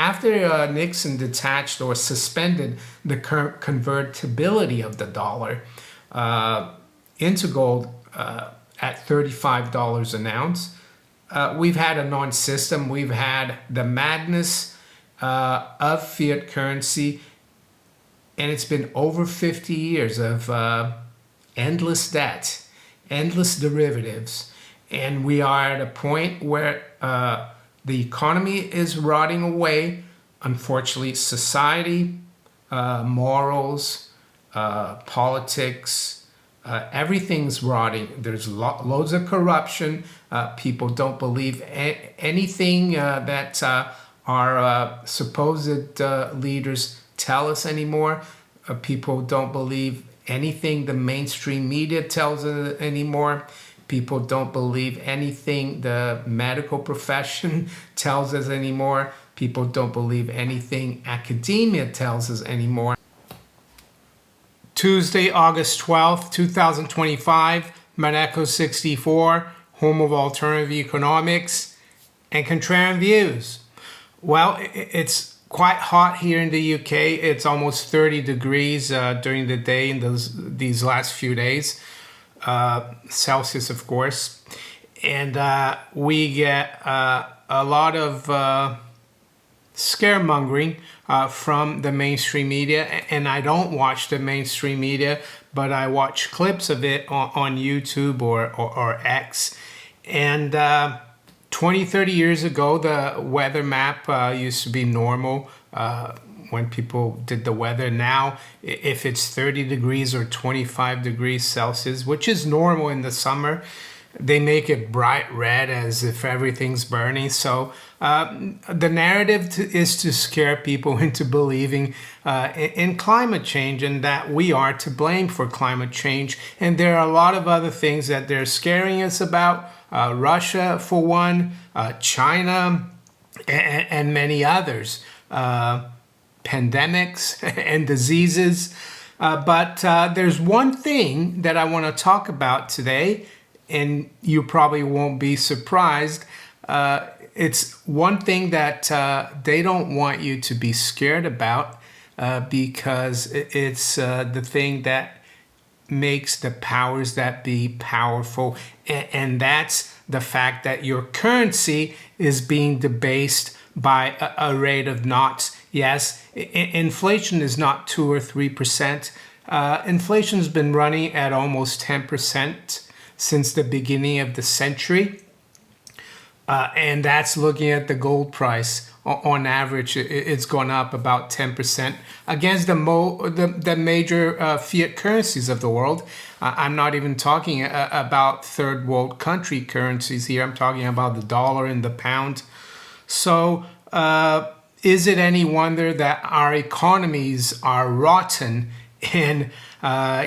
after Nixon detached or suspended the convertibility of the dollar into gold at $35 an ounce, we've had a non-system. We've had the madness of fiat currency, and it's been over 50 years of endless debt, endless derivatives, and we are at a point where the economy is rotting away. Unfortunately, society, morals, politics, everything's rotting. There's loads of corruption. People don't believe anything that our supposed leaders tell us anymore. People don't believe anything the mainstream media tells us anymore. People don't believe anything the medical profession tells us anymore. People don't believe anything academia tells us anymore. Tuesday, August 12th, 2025, Maneco 64, home of alternative economics and contrarian views. Well, it's quite hot here in the UK. It's almost 30 degrees during the day in these last few days. Celsius, of course. And we get a lot of scaremongering from the mainstream media, and I don't watch the mainstream media, but I watch clips of it on YouTube or X. And 20-30 years ago, the weather map used to be normal when people did the weather. Now, if it's 30 degrees or 25 degrees Celsius, which is normal in the summer, they make it bright red as if everything's burning. So the narrative is to scare people into believing in climate change and that we are to blame for climate change. And there are a lot of other things that they're scaring us about. Russia, for one, China, and many others. Pandemics and diseases. But there's one thing that I want to talk about today, and you probably won't be surprised. It's one thing that they don't want you to be scared about because it's the thing that makes the powers that be powerful. And that's the fact that your currency is being debased by a rate of knots. Yes, inflation is not 2 or 3%. Inflation's been running at almost 10% since the beginning of the century. And that's looking at the gold price. On average, it's gone up about 10% against the major fiat currencies of the world. I'm not even talking about third world country currencies here. I'm talking about the dollar and the pound. So is it any wonder that our economies are rotten and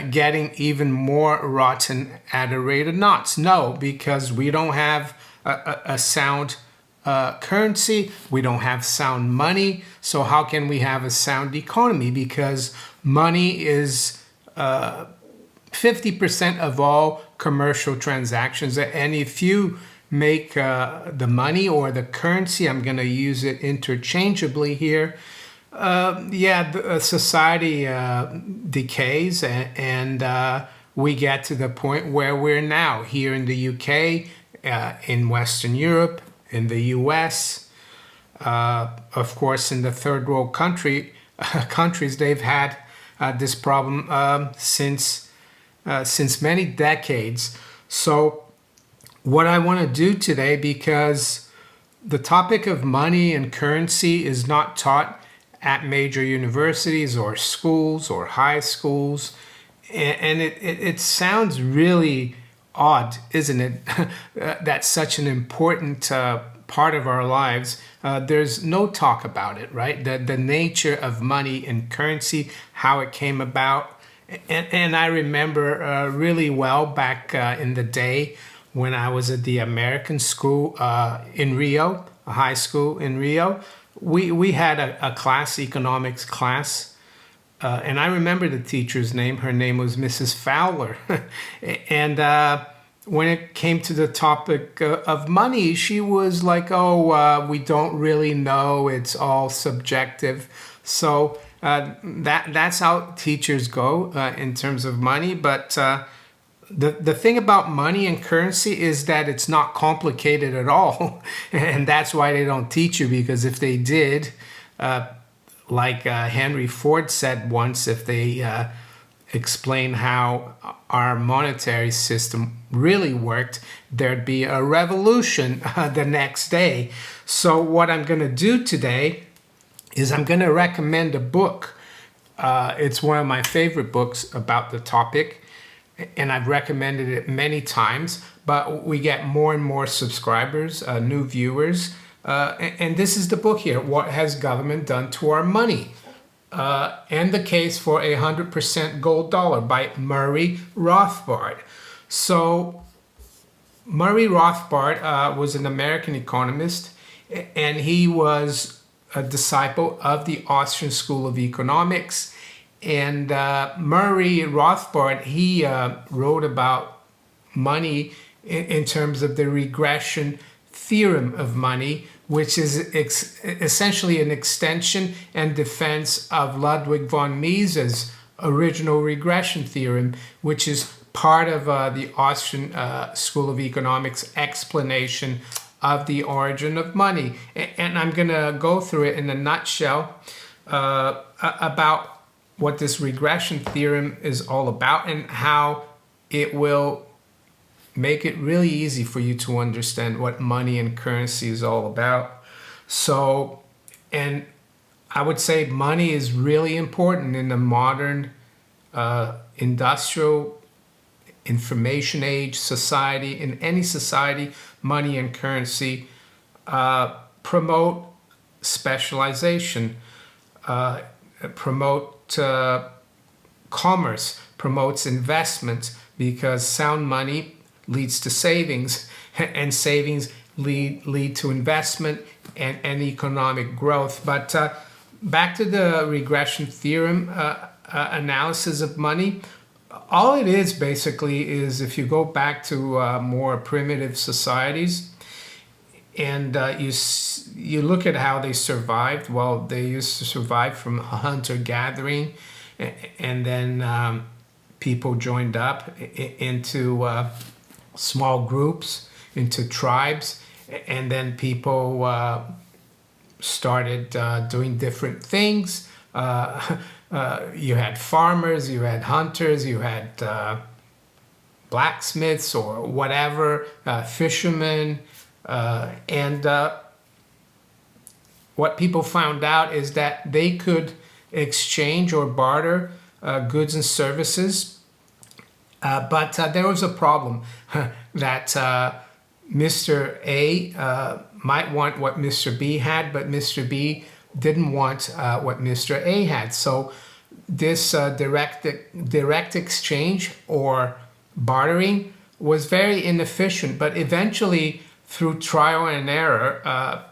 getting even more rotten at a rate of knots? No, because we don't have a sound currency, we don't have sound money. So how can we have a sound economy? Because money is 50% of all commercial transactions. And if you make the money or the currency, I'm going to use it interchangeably here, society decays, and we get to the point where we're now here in the UK, in Western Europe, in the US, of course, in the third world countries, they've had this problem since many decades. So what I want to do today, because the topic of money and currency is not taught at major universities or schools or high schools, and it sounds really odd, isn't it? That's such an important part of our lives. There's no talk about it, right? The nature of money and currency, how it came about. And I remember really well back in the day when I was at the American school in Rio, a high school in Rio. We had a class, economics class, and I remember the teacher's name. Her name was Mrs. Fowler. And when it came to the topic of money, she was like, "Oh, we don't really know. It's all subjective." So that's how teachers go in terms of money. But the thing about money and currency is that it's not complicated at all, and that's why they don't teach you. Because if they did, like Henry Ford said once, if they explain how our monetary system really worked, there'd be a revolution the next day. So what I'm going to do today is I'm going to recommend a book. It's one of my favorite books about the topic, and I've recommended it many times, but we get more and more subscribers, new viewers. And this is the book here, What Has Government Done to Our Money? And the Case for a 100% Gold Dollar by Murray Rothbard. So Murray Rothbard was an American economist, and he was a disciple of the Austrian School of Economics. And Murray Rothbard, he wrote about money in terms of the regression theorem of money, which is essentially an extension and defense of Ludwig von Mises' original regression theorem, which is part of the Austrian School of Economics explanation of the origin of money. And I'm going to go through it in a nutshell about what this regression theorem is all about and how it will make it really easy for you to understand what money and currency is all about. So, and I would say money is really important in the modern industrial information age society. In any society, money and currency promote specialization, promote commerce, promotes investment, because sound money leads to savings, and savings lead to investment and economic growth. But back to the regression theorem analysis of money. All it is basically is, if you go back to more primitive societies, and you look at how they survived. Well, they used to survive from hunter-gathering, and then people joined up into small groups, into tribes, and then people started doing different things. You had farmers, you had hunters, you had blacksmiths or whatever, fishermen, and what people found out is that they could exchange or barter goods and services. But there was a problem that Mr. A might want what Mr. B had, but Mr. B didn't want what Mr. A had. So this direct exchange or bartering was very inefficient. But eventually, through trial and error,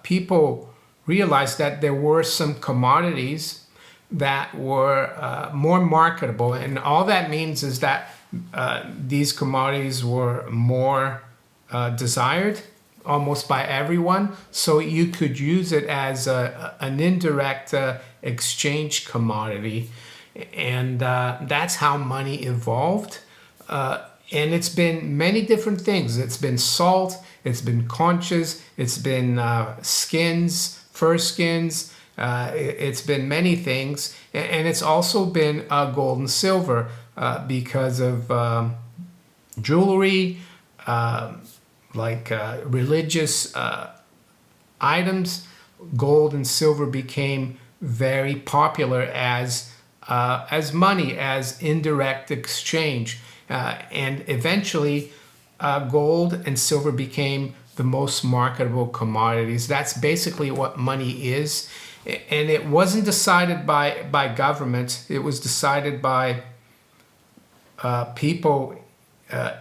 people realized that there were some commodities that were more marketable. And all that means is that these commodities were more desired almost by everyone, so you could use it as an indirect exchange commodity. And that's how money evolved. And it's been many different things. It's been salt, it's been conches, it's been skins, fur skins, it's been many things. And it's also been gold and silver because of jewelry, like religious items. Gold and silver became very popular as money, as indirect exchange. And eventually, gold and silver became the most marketable commodities. That's basically what money is. And it wasn't decided by government. It was decided by people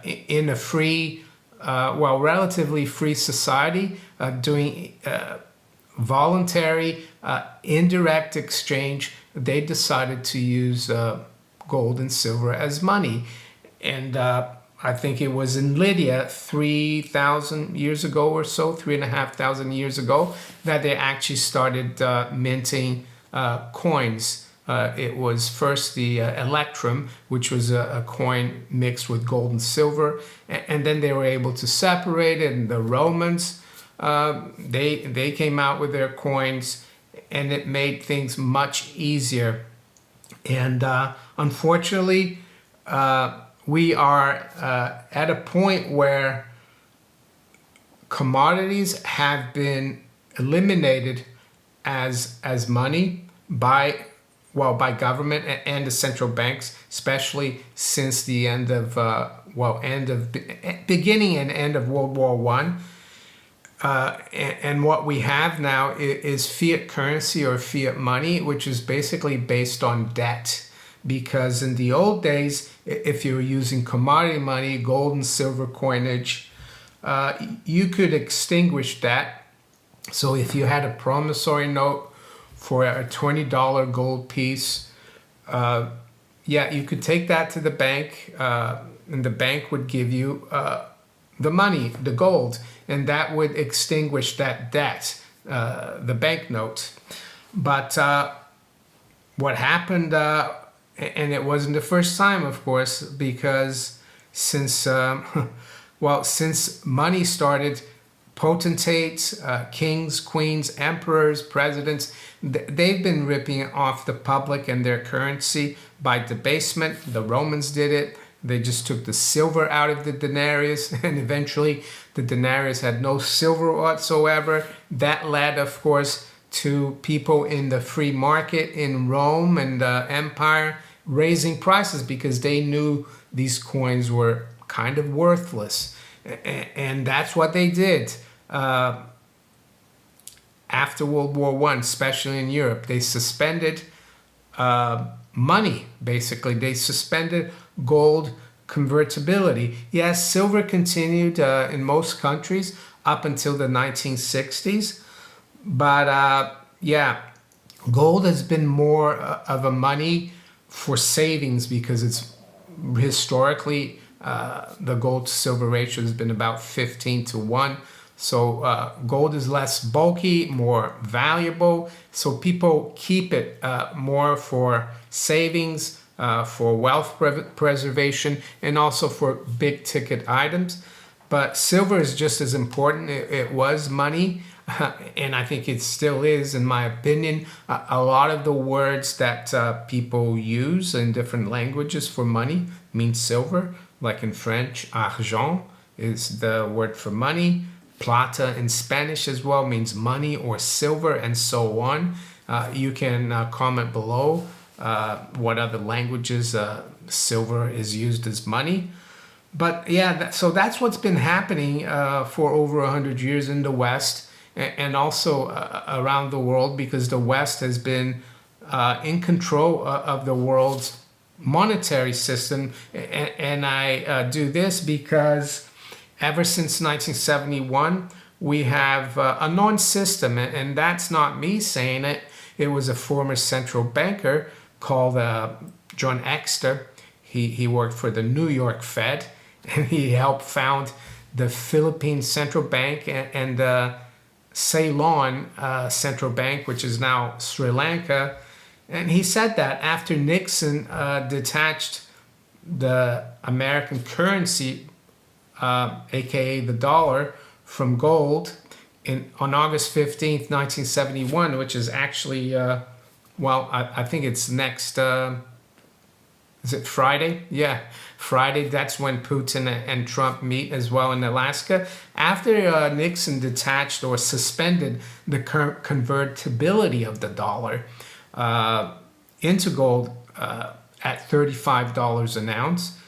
in a free, relatively free society, doing voluntary, indirect exchange. They decided to use gold and silver as money. And I think it was in Lydia 3,000 years ago or so, 3,500 years ago, that they actually started minting coins. It was first the electrum, which was a coin mixed with gold and silver, and then they were able to separate it. And the Romans, they came out with their coins, and it made things much easier. And unfortunately, we are at a point where commodities have been eliminated as money by government and the central banks, especially since the beginning and end of World War One. And what we have now is fiat currency or fiat money, which is basically based on debt. Because in the old days, if you were using commodity money, gold and silver coinage, you could extinguish that. So if you had a promissory note for a $20 gold piece, you could take that to the bank, and the bank would give you the money, the gold, and that would extinguish that debt, the banknote. But what happened, and it wasn't the first time, of course, because since money started, potentates, kings, queens, emperors, presidents, they've been ripping off the public and their currency by debasement. The Romans did it. They just took the silver out of the denarius, and eventually the denarius had no silver whatsoever. That led, of course, to people in the free market in Rome and the empire raising prices because they knew these coins were kind of worthless. And that's what they did. After World War One, especially in Europe, they suspended money, basically. They suspended gold convertibility. Yes, silver continued in most countries up until the 1960s. But gold has been more of a money for savings because it's historically the gold to silver ratio has been about 15-1. So gold is less bulky, more valuable. So people keep it more for savings, for wealth preservation, and also for big ticket items. But silver is just as important. It was money, and I think it still is, in my opinion. A lot of the words that people use in different languages for money mean silver. Like in French, argent is the word for money. Plata in Spanish as well means money or silver, and so on. You can comment below what other languages silver is used as money. But so that's what's been happening for over 100 years in the West and also around the world, because the West has been in control of the world's monetary system. And I do this because ever since 1971, we have a known system, and that's not me saying it. It was a former central banker called John Exter. He worked for the New York Fed, and he helped found the Philippine Central Bank and the Ceylon Central Bank, which is now Sri Lanka. And he said that after Nixon detached the American currency, aka the dollar, from gold on August 15th, 1971, which is actually, I think it's next, is it Friday? Yeah, Friday. That's when Putin and Trump meet as well in Alaska. After Nixon detached or suspended the convertibility of the dollar into gold at $35 an ounce,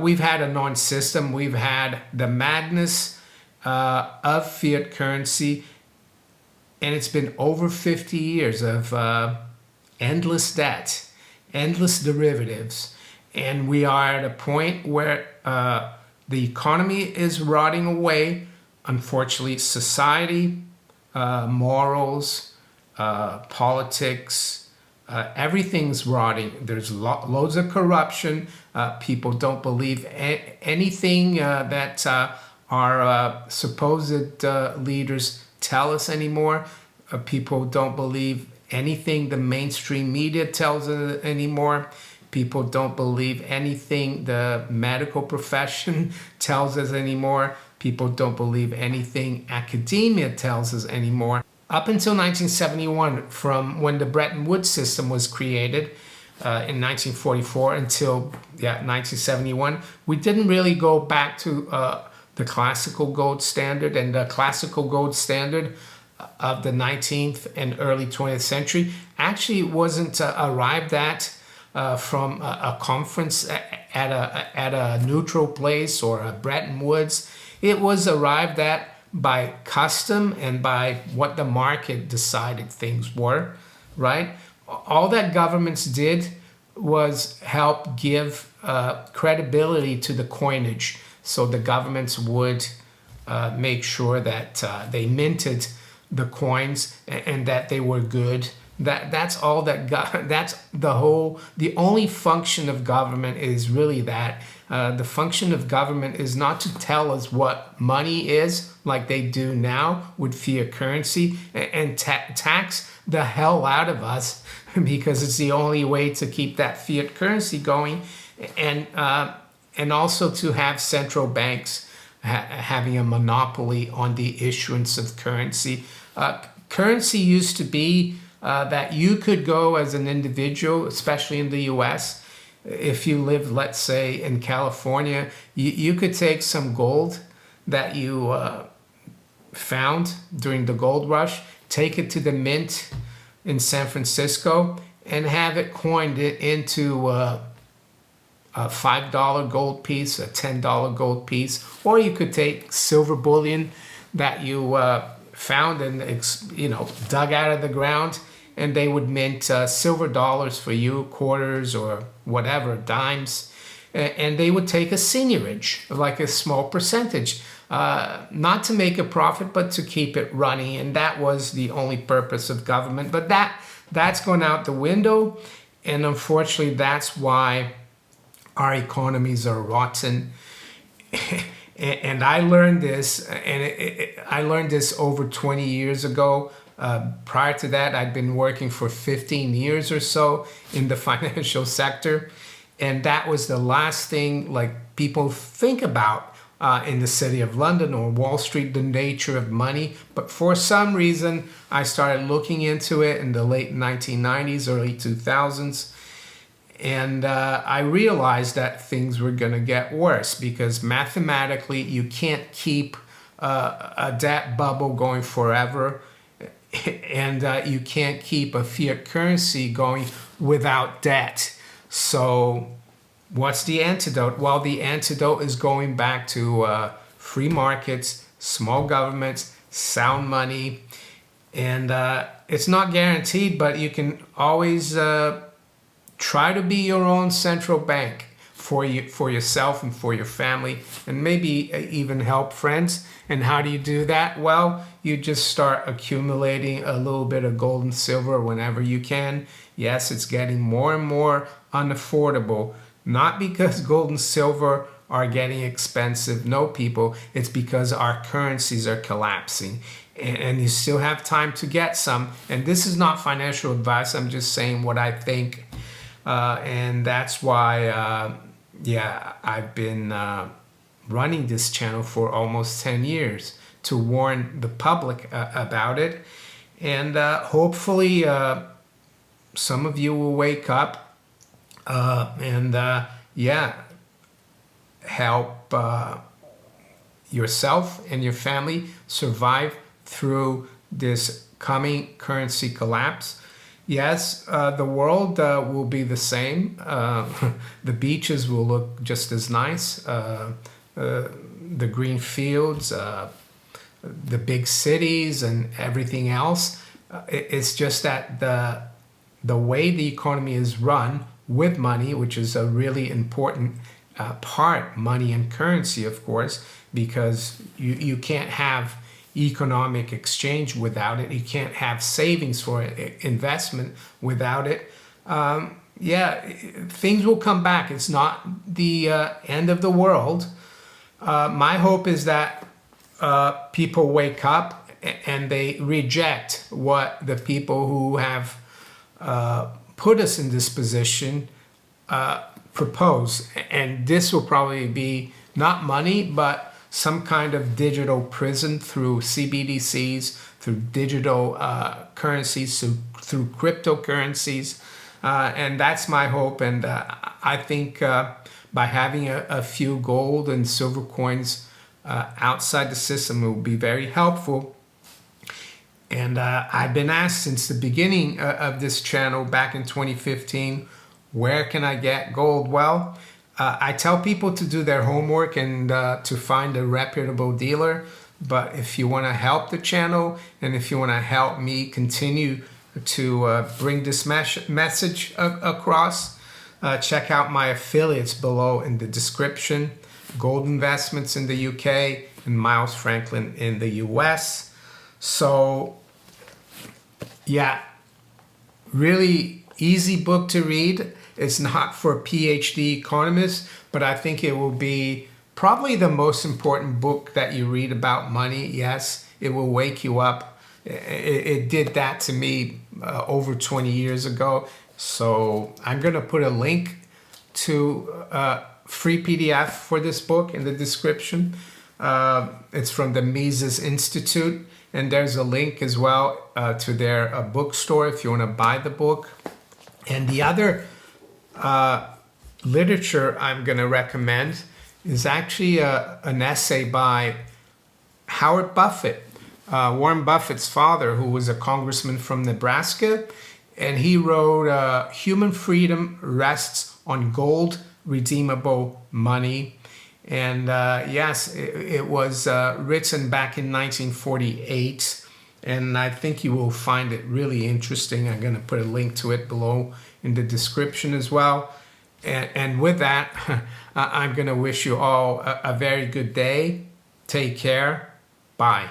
we've had a non-system. We've had the madness of fiat currency, and it's been over 50 years of endless debt, endless derivatives, and we are at a point where the economy is rotting away. Unfortunately, society, morals, politics, Everything's rotting. There's loads of corruption. People don't believe anything that our supposed leaders tell us anymore. People don't believe anything the mainstream media tells us anymore. People don't believe anything the medical profession tells us anymore. People don't believe anything academia tells us anymore. Up until 1971, from when the Bretton Woods system was created in 1944 until 1971, we didn't really go back to the classical gold standard. And the classical gold standard of the 19th and early 20th century actually wasn't arrived at from a conference at a neutral place or a Bretton Woods. It was arrived at by custom and by what the market decided things were, right? All that governments did was help give credibility to the coinage. So the governments would make sure that they minted the coins and that they were good. That's all that that's the only function of government is really that. The function of government is not to tell us what money is like they do now with fiat currency and tax the hell out of us because it's the only way to keep that fiat currency going, and also to have central banks having a monopoly on the issuance of currency. Currency used to be that you could go as an individual, especially in the US. If you live, let's say, in California, you could take some gold that you found during the gold rush, take it to the mint in San Francisco, and have it coined into a $5 gold piece, a $10 gold piece, or you could take silver bullion that you found and dug out of the ground, and they would mint silver dollars for you, quarters or whatever, dimes, and they would take a seigniorage, like a small percentage, not to make a profit, but to keep it running. And that was the only purpose of government. But that's gone out the window, and unfortunately, that's why our economies are rotten. And I learned this, and I learned this over 20 years ago. Prior to that, I'd been working for 15 years or so in the financial sector. And that was the last thing like people think about in the city of London or Wall Street, the nature of money. But for some reason, I started looking into it in the late 1990s, early 2000s. And I realized that things were going to get worse because mathematically, you can't keep a debt bubble going forever. And you can't keep a fiat currency going without debt. So what's the antidote? Well, the antidote is going back to free markets, small governments, sound money. And it's not guaranteed, but you can always try to be your own central bank for yourself and for your family, and maybe even help friends. And how do you do that? Well, you just start accumulating a little bit of gold and silver whenever you can. Yes, it's getting more and more unaffordable, not because gold and silver are getting expensive. No, people, it's because our currencies are collapsing. And you still have time to get some. And this is not financial advice. I'm just saying what I think. And that's why, I've been running this channel for almost 10 years to warn the public about it. And hopefully some of you will wake up and help yourself and your family survive through this coming currency collapse. Yes, the world will be the same. The beaches will look just as nice. The green fields, the big cities and everything else. It's just that the way the economy is run with money, which is a really important part, money and currency, of course, because you can't have economic exchange without it. You can't have savings for investment without it. Yeah, things will come back. It's not the end of the world. My hope is that people wake up and they reject what the people who have put us in this position propose. And this will probably be not money, but some kind of digital prison through CBDCs, through digital currencies, through cryptocurrencies. And that's my hope. And I think by having a few gold and silver coins outside the system, it will be very helpful. And I've been asked since the beginning of this channel back in 2015, where can I get gold? Well, I tell people to do their homework and to find a reputable dealer. But if you want to help the channel and if you want to help me continue to bring this message across, check out my affiliates below in the description. Gold Investments in the UK and Miles Franklin in the US. So yeah, really easy book to read. It's not for PhD economists, but I think it will be probably the most important book that you read about money. Yes, it will wake you up. It did that to me over 20 years ago. So I'm going to put a link to free PDF for this book in the description. It's from the Mises Institute, and there's a link as well to their bookstore if you want to buy the book. And the other literature I'm going to recommend is actually an essay by Howard Buffett, Warren Buffett's father, who was a congressman from Nebraska, and he wrote Human Freedom Rests on Gold Redeemable Money. And yes, it was written back in 1948, and I think you will find it really interesting. I'm going to put a link to it below in the description as well. And with that, I'm going to wish you all a very good day. Take care. Bye.